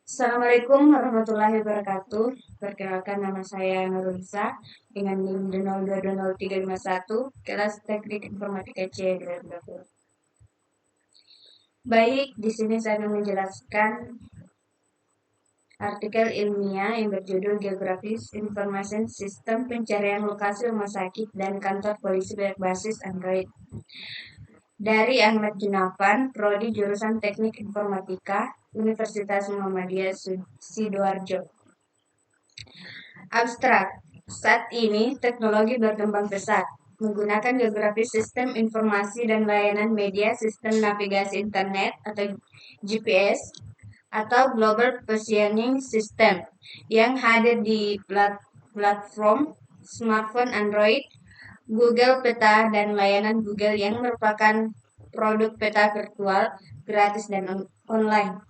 Assalamualaikum warahmatullahi wabarakatuh. Perkenalkan nama saya Nurulisa dengan NIM 02200351, kelas Teknik Informatika C 2020. Baik, di sini saya akan menjelaskan artikel ilmiah yang berjudul Geografis Information Sistem Pencarian Lokasi Rumah Sakit dan Kantor Polisi berbasis Android. Dari Ahmad Junavan, Prodi Jurusan Teknik Informatika, Universitas Muhammadiyah Sidoarjo. Abstrak. Saat ini, teknologi berkembang pesat, menggunakan geografis sistem informasi dan layanan media sistem navigasi internet atau GPS atau Global Positioning System yang hadir di platform smartphone Android, Google Peta, dan layanan Google yang merupakan produk peta virtual gratis dan online,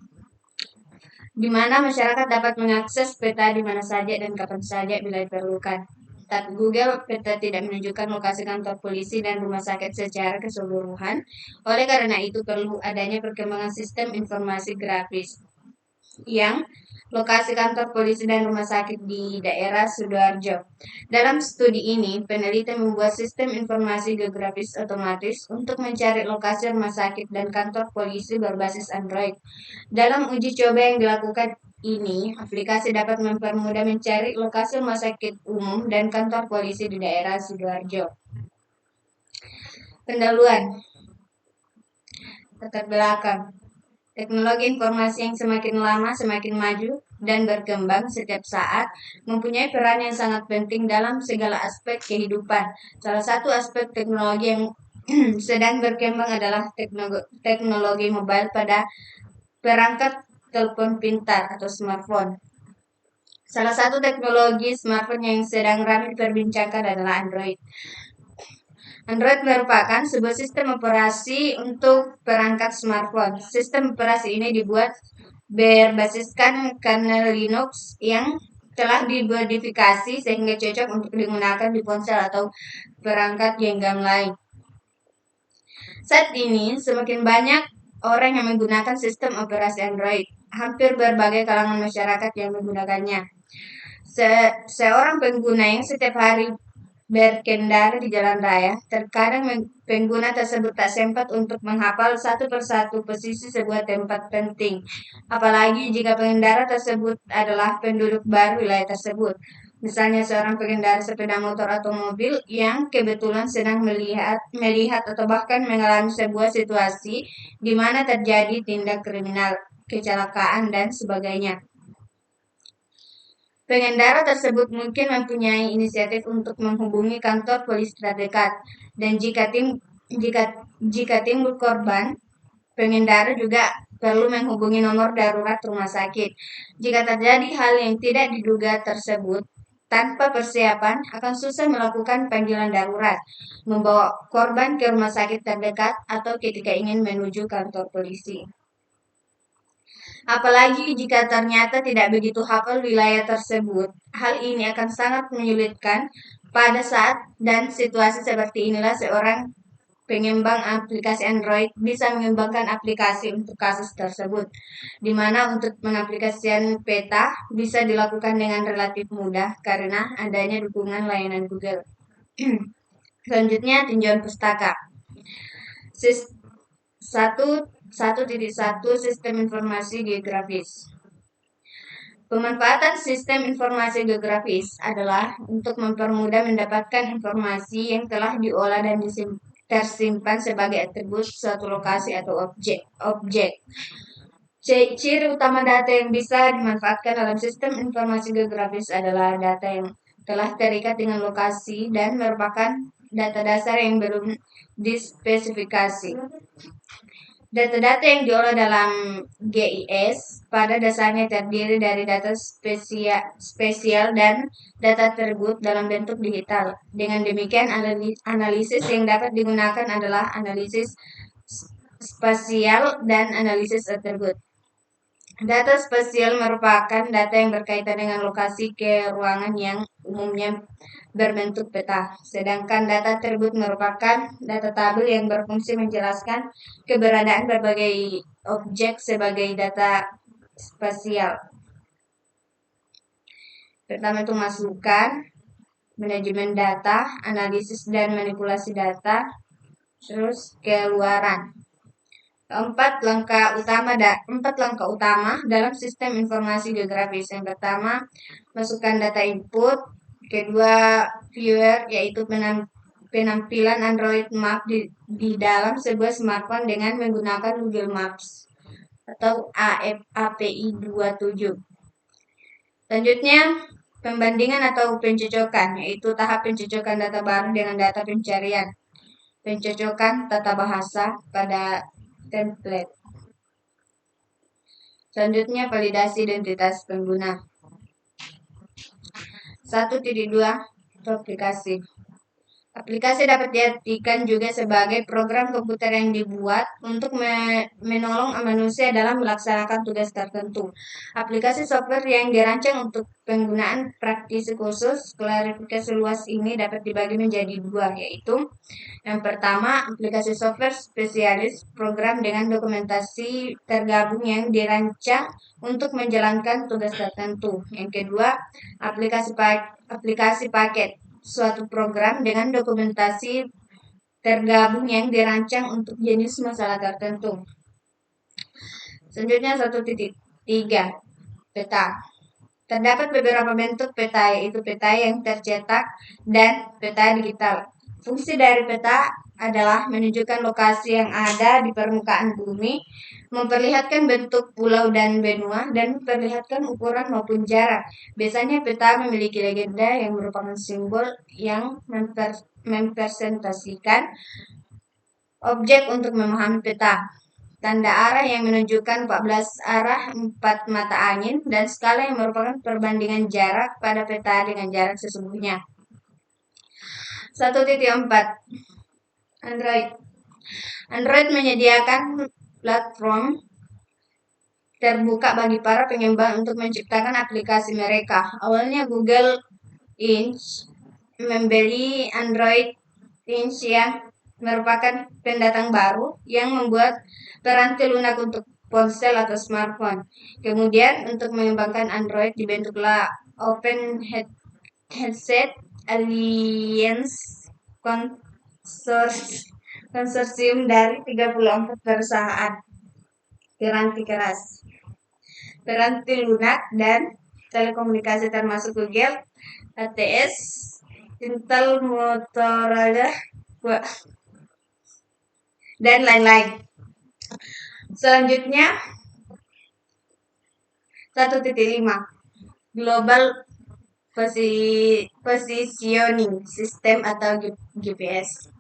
di mana masyarakat dapat mengakses peta di mana saja dan kapan saja bila diperlukan. Tapi Google Peta tidak menunjukkan lokasi kantor polisi dan rumah sakit secara keseluruhan. Oleh karena itu perlu adanya perkembangan sistem informasi grafis yang lokasi kantor polisi dan rumah sakit di daerah Sidoarjo. Dalam studi ini, peneliti membuat sistem informasi geografis otomatis untuk mencari lokasi rumah sakit dan kantor polisi berbasis Android. Dalam uji coba yang dilakukan ini, aplikasi dapat mempermudah mencari lokasi rumah sakit umum dan kantor polisi di daerah Sidoarjo. Pendahuluan, latar belakang. Teknologi informasi yang semakin lama semakin maju dan berkembang setiap saat mempunyai peran yang sangat penting dalam segala aspek kehidupan. Salah satu aspek teknologi yang sedang berkembang adalah teknologi mobile pada perangkat telepon pintar atau smartphone. Salah satu teknologi smartphone yang sedang ramai diperbincangkan adalah Android. Android merupakan sebuah sistem operasi untuk perangkat smartphone. Sistem operasi ini dibuat berbasiskan kernel Linux yang telah dimodifikasi sehingga cocok untuk digunakan di ponsel atau perangkat genggam lain. Saat ini, semakin banyak orang yang menggunakan sistem operasi Android. Hampir berbagai kalangan masyarakat yang menggunakannya. Seorang pengguna yang setiap hari berkendara di jalan raya, terkadang pengguna tersebut tak sempat untuk menghafal satu persatu posisi sebuah tempat penting. Apalagi jika pengendara tersebut adalah penduduk baru wilayah tersebut. Misalnya seorang pengendara sepeda motor atau mobil yang kebetulan sedang melihat atau bahkan mengalami sebuah situasi di mana terjadi tindak kriminal, kecelakaan, dan sebagainya. Pengendara tersebut mungkin mempunyai inisiatif untuk menghubungi kantor polisi terdekat, dan jika timbul korban, pengendara juga perlu menghubungi nomor darurat rumah sakit. Jika terjadi hal yang tidak diduga tersebut, tanpa persiapan akan susah melakukan panggilan darurat, membawa korban ke rumah sakit terdekat, atau ketika ingin menuju kantor polisi. Apalagi jika ternyata tidak begitu hafal wilayah tersebut, hal ini akan sangat menyulitkan. Pada saat dan situasi seperti inilah seorang pengembang aplikasi Android bisa mengembangkan aplikasi untuk kasus tersebut, di mana untuk pengaplikasian peta bisa dilakukan dengan relatif mudah karena adanya dukungan layanan Google. Selanjutnya, tinjauan pustaka. 1.1 Sistem Informasi Geografis. Pemanfaatan sistem informasi geografis adalah untuk mempermudah mendapatkan informasi yang telah diolah dan tersimpan sebagai atribut suatu lokasi atau objek. Ciri utama data yang bisa dimanfaatkan dalam sistem informasi geografis adalah data yang telah terikat dengan lokasi dan merupakan data dasar yang belum dispesifikasi. Data-data yang diolah dalam GIS pada dasarnya terdiri dari data spesial dan data tersebut dalam bentuk digital. Dengan demikian, analisis yang dapat digunakan adalah analisis spasial dan analisis atribut. Data spasial merupakan data yang berkaitan dengan lokasi ke ruangan yang umumnya berbentuk peta. Sedangkan data atribut merupakan data tabel yang berfungsi menjelaskan keberadaan berbagai objek sebagai data spasial. Pertama itu masukan, manajemen data, analisis dan manipulasi data, terus keluaran. Empat langkah utama dalam sistem informasi geografis. Yang pertama, masukkan data input. Kedua, viewer, yaitu penampilan Android Map di dalam sebuah smartphone dengan menggunakan Google Maps atau API 27. Selanjutnya, pembandingan atau pencocokan, yaitu tahap pencocokan data baru dengan data pencarian. Pencocokan tata bahasa pada template. Selanjutnya, validasi identitas pengguna. 1.2 aplikasi. Aplikasi dapat diartikan juga sebagai program komputer yang dibuat untuk menolong manusia dalam melaksanakan tugas tertentu. Aplikasi software yang dirancang untuk penggunaan praktisi khusus. Klarifikasi luas ini dapat dibagi menjadi dua, yaitu yang pertama, aplikasi software spesialis, program dengan dokumentasi tergabung yang dirancang untuk menjalankan tugas tertentu. Yang kedua, aplikasi paket, suatu program dengan dokumentasi tergabung yang dirancang untuk jenis masalah tertentu. Selanjutnya 1.3 peta. Terdapat beberapa bentuk peta, yaitu peta yang tercetak dan peta digital. Fungsi dari peta adalah menunjukkan lokasi yang ada di permukaan bumi, memperlihatkan bentuk pulau dan benua, dan memperlihatkan ukuran maupun jarak. Biasanya peta memiliki legenda yang merupakan simbol yang mempresentasikan objek untuk memahami peta. Tanda arah yang menunjukkan 14 arah 4 mata angin, dan skala yang merupakan perbandingan jarak pada peta dengan jarak sesungguhnya. 1.4 Android menyediakan platform terbuka bagi para pengembang untuk menciptakan aplikasi mereka. Awalnya Google Inc. membeli Android Inc. yang merupakan pendatang baru yang membuat peranti lunak untuk ponsel atau smartphone. Kemudian untuk mengembangkan Android dibentuklah Open Headset Alliance konsorsium dari 34 perusahaan piranti keras, piranti lunak, dan telekomunikasi termasuk Google, ATS, Intel, Motorola, dan lain-lain. Selanjutnya 1.5 Global Positioning System atau GPS.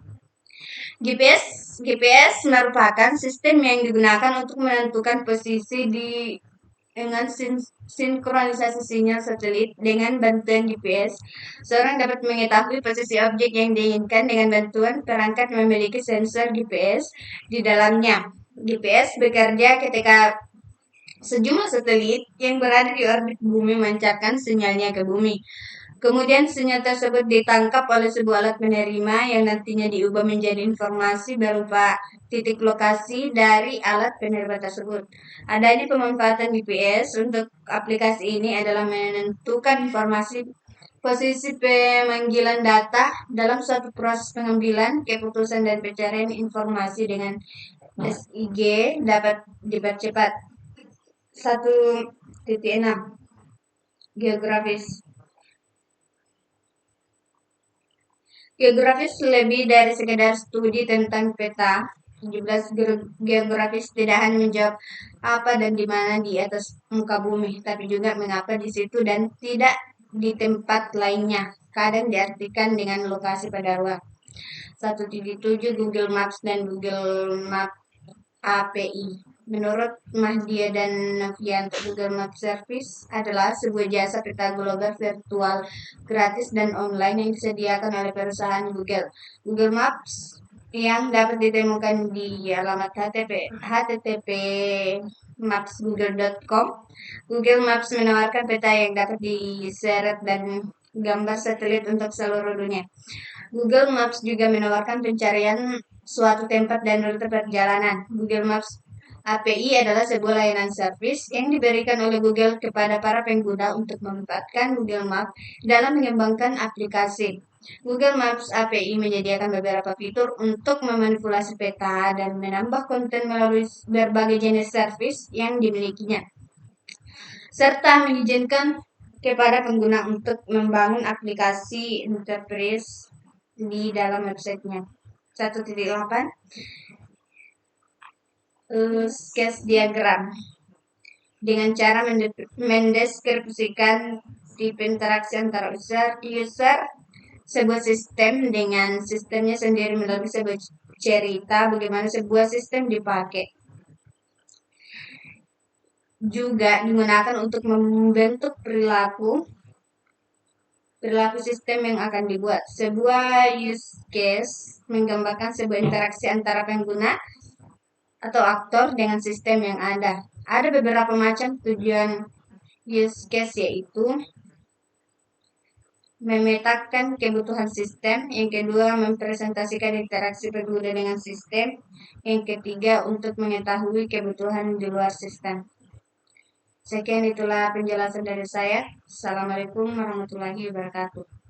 GPS merupakan sistem yang digunakan untuk menentukan posisi dengan sinkronisasi sinyal satelit. Dengan bantuan GPS, seorang dapat mengetahui posisi objek yang diinginkan dengan bantuan perangkat memiliki sensor GPS di dalamnya. GPS bekerja ketika sejumlah satelit yang berada di orbit bumi memancarkan sinyalnya ke bumi. Kemudian sinyal tersebut ditangkap oleh sebuah alat penerima yang nantinya diubah menjadi informasi berupa titik lokasi dari alat penerima tersebut. Adanya pemanfaatan GPS untuk aplikasi ini adalah menentukan informasi posisi pemanggilan data dalam suatu proses pengambilan keputusan dan pencarian informasi dengan SIG dapat dipercepat. 1.6 Geografis. Geografis lebih dari sekedar studi tentang peta. 17 geografis tidak hanya menjawab apa dan di mana di atas muka bumi, tapi juga mengapa di situ dan tidak di tempat lainnya. Kadang diartikan dengan lokasi pada ruang. 1.7 Google Maps dan Google Map API. Menurut Mahdia dan Novianto, Google Maps Service adalah sebuah jasa peta global virtual gratis dan online yang disediakan oleh perusahaan Google. Google Maps yang dapat ditemukan di alamat http mapsgoogle.com. Google Maps menawarkan peta yang dapat diseret dan gambar satelit untuk seluruh dunia. Google Maps juga menawarkan pencarian suatu tempat dan rute perjalanan. Google Maps API adalah sebuah layanan service yang diberikan oleh Google kepada para pengguna untuk memanfaatkan Google Maps dalam mengembangkan aplikasi. Google Maps API menyediakan beberapa fitur untuk memanipulasi peta dan menambah konten melalui berbagai jenis service yang dimilikinya, serta mengizinkan kepada pengguna untuk membangun aplikasi enterprise di dalam websitenya. 1.8 Case diagram dengan cara mendeskripsikan tipe interaksi antara user sebuah sistem dengan sistemnya sendiri melalui sebuah cerita bagaimana sebuah sistem dipakai. Juga digunakan untuk membentuk perilaku sistem yang akan dibuat. Sebuah use case menggambarkan sebuah interaksi antara pengguna atau aktor dengan sistem yang ada. Ada beberapa macam tujuan use case, yaitu memetakan kebutuhan sistem, yang kedua mempresentasikan interaksi pengguna dengan sistem, yang ketiga untuk mengetahui kebutuhan di luar sistem. Sekian itulah penjelasan dari saya. Assalamualaikum warahmatullahi wabarakatuh.